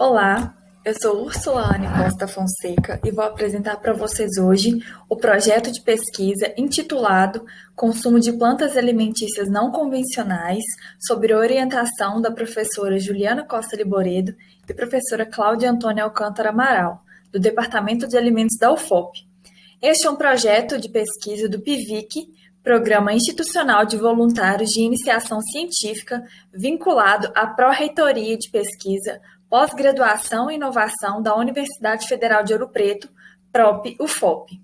Olá, eu sou Úrsula Anne Costa Fonseca e vou apresentar para vocês hoje o projeto de pesquisa intitulado Consumo de Plantas Alimentícias Não Convencionais, sob orientação da professora Juliana Costa Liboredo e professora Cláudia Antônia Alcântara Amaral, do Departamento de Alimentos da UFOP. Este é um projeto de pesquisa do PIVIC, Programa Institucional de Voluntários de Iniciação Científica, vinculado à Pró-Reitoria de Pesquisa, Pós-Graduação e Inovação da Universidade Federal de Ouro Preto, PROP-UFOP.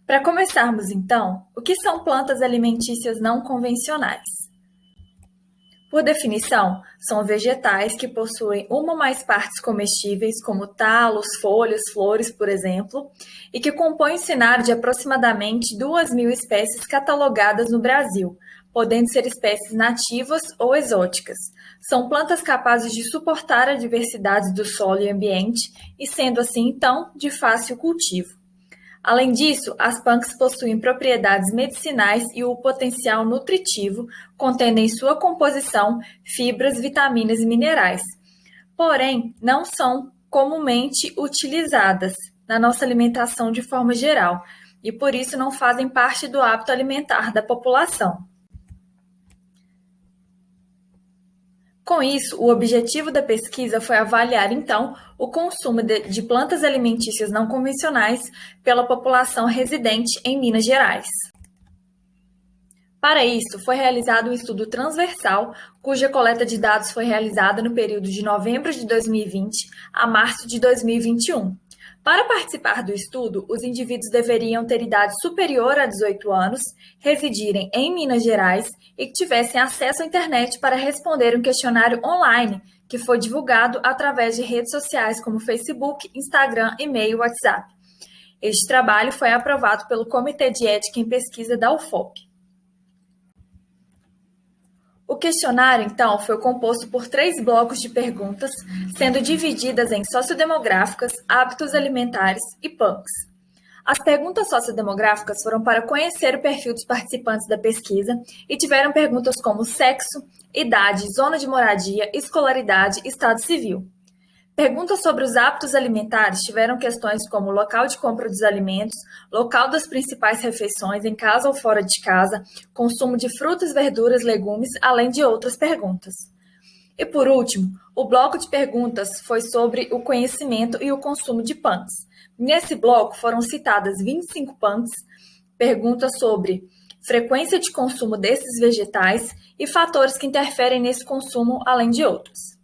Para começarmos, então, o que são plantas alimentícias não convencionais? Por definição, são vegetais que possuem uma ou mais partes comestíveis, como talos, folhas, flores, por exemplo, e que compõem um cenário de aproximadamente 2.000 espécies catalogadas no Brasil, podendo ser espécies nativas ou exóticas. São plantas capazes de suportar a diversidade do solo e ambiente e, sendo assim, então, de fácil cultivo. Além disso, as punks possuem propriedades medicinais e o potencial nutritivo, contendo em sua composição fibras, vitaminas e minerais. Porém, não são comumente utilizadas na nossa alimentação de forma geral e, por isso, não fazem parte do hábito alimentar da população. Com isso, o objetivo da pesquisa foi avaliar, então, o consumo de plantas alimentícias não convencionais pela população residente em Minas Gerais. Para isso, foi realizado um estudo transversal, cuja coleta de dados foi realizada no período de novembro de 2020 a março de 2021. Para participar do estudo, os indivíduos deveriam ter idade superior a 18 anos, residirem em Minas Gerais e que tivessem acesso à internet para responder um questionário online que foi divulgado através de redes sociais como Facebook, Instagram, e-mail e WhatsApp. Este trabalho foi aprovado pelo Comitê de Ética em Pesquisa da UFOP. O questionário, então, foi composto por 3 blocos de perguntas, sendo divididas em sociodemográficas, hábitos alimentares e punks. As perguntas sociodemográficas foram para conhecer o perfil dos participantes da pesquisa e tiveram perguntas como sexo, idade, zona de moradia, escolaridade e estado civil. Perguntas sobre os hábitos alimentares tiveram questões como local de compra dos alimentos, local das principais refeições, em casa ou fora de casa, consumo de frutas, verduras, legumes, além de outras perguntas. E por último, o bloco de perguntas foi sobre o conhecimento e o consumo de punks. Nesse bloco foram citadas 25 punks, perguntas sobre frequência de consumo desses vegetais e fatores que interferem nesse consumo, além de outros.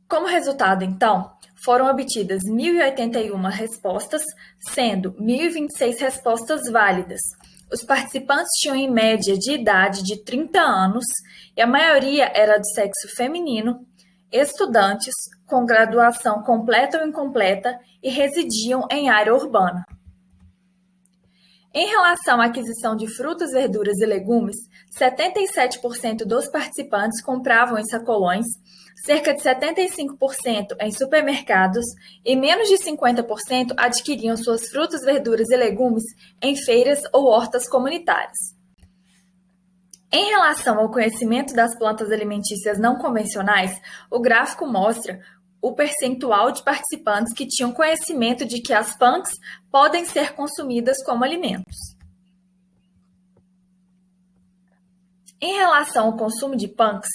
Como resultado, então, foram obtidas 1.081 respostas, sendo 1.026 respostas válidas. Os participantes tinham em média de idade de 30 anos e a maioria era do sexo feminino, estudantes com graduação completa ou incompleta e residiam em área urbana. Em relação à aquisição de frutas, verduras e legumes, 77% dos participantes compravam em sacolões, cerca de 75% em supermercados e menos de 50% adquiriam suas frutas, verduras e legumes em feiras ou hortas comunitárias. Em relação ao conhecimento das plantas alimentícias não convencionais, o gráfico mostra o percentual de participantes que tinham conhecimento de que as punks podem ser consumidas como alimentos. Em relação ao consumo de punks,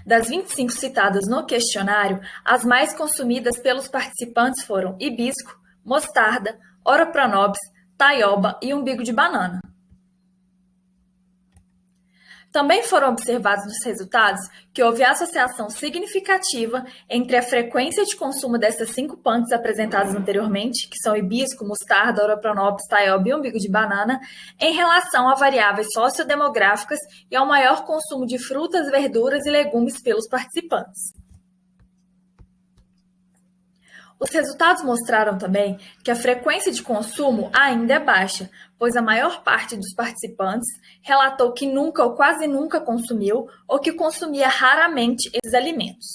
das 25 citadas no questionário, as mais consumidas pelos participantes foram hibisco, mostarda, Oroponobis, taioba e umbigo de banana. Também foram observados nos resultados que houve associação significativa entre a frequência de consumo dessas 5 punks apresentadas anteriormente, que são hibisco, mostarda, Oroponobis, taioba e umbigo de banana, em relação a variáveis sociodemográficas e ao maior consumo de frutas, verduras e legumes pelos participantes. Os resultados mostraram também que a frequência de consumo ainda é baixa, pois a maior parte dos participantes relatou que nunca ou quase nunca consumiu ou que consumia raramente esses alimentos.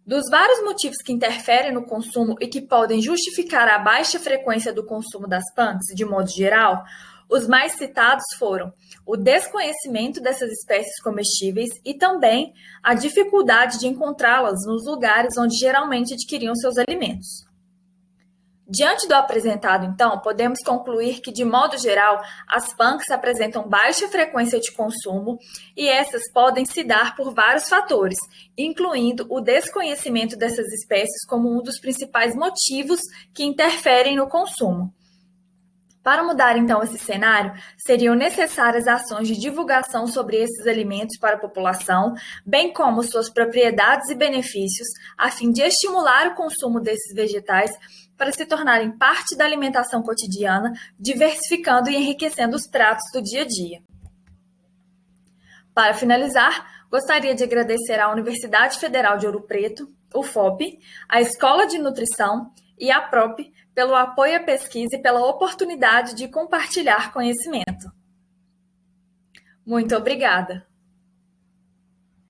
Dos vários motivos que interferem no consumo e que podem justificar a baixa frequência do consumo das punks, de modo geral, Os mais citados foram o desconhecimento dessas espécies comestíveis e também a dificuldade de encontrá-las nos lugares onde geralmente adquiriam seus alimentos. Diante do apresentado, então, podemos concluir que, de modo geral, as punks apresentam baixa frequência de consumo e essas podem se dar por vários fatores, incluindo o desconhecimento dessas espécies como um dos principais motivos que interferem no consumo. Para mudar, então, esse cenário, seriam necessárias ações de divulgação sobre esses alimentos para a população, bem como suas propriedades e benefícios, a fim de estimular o consumo desses vegetais para se tornarem parte da alimentação cotidiana, diversificando e enriquecendo os pratos do dia a dia. Para finalizar, gostaria de agradecer à Universidade Federal de Ouro Preto, UFOP, à Escola de Nutrição e à PROP pelo apoio à pesquisa e pela oportunidade de compartilhar conhecimento. Muito obrigada!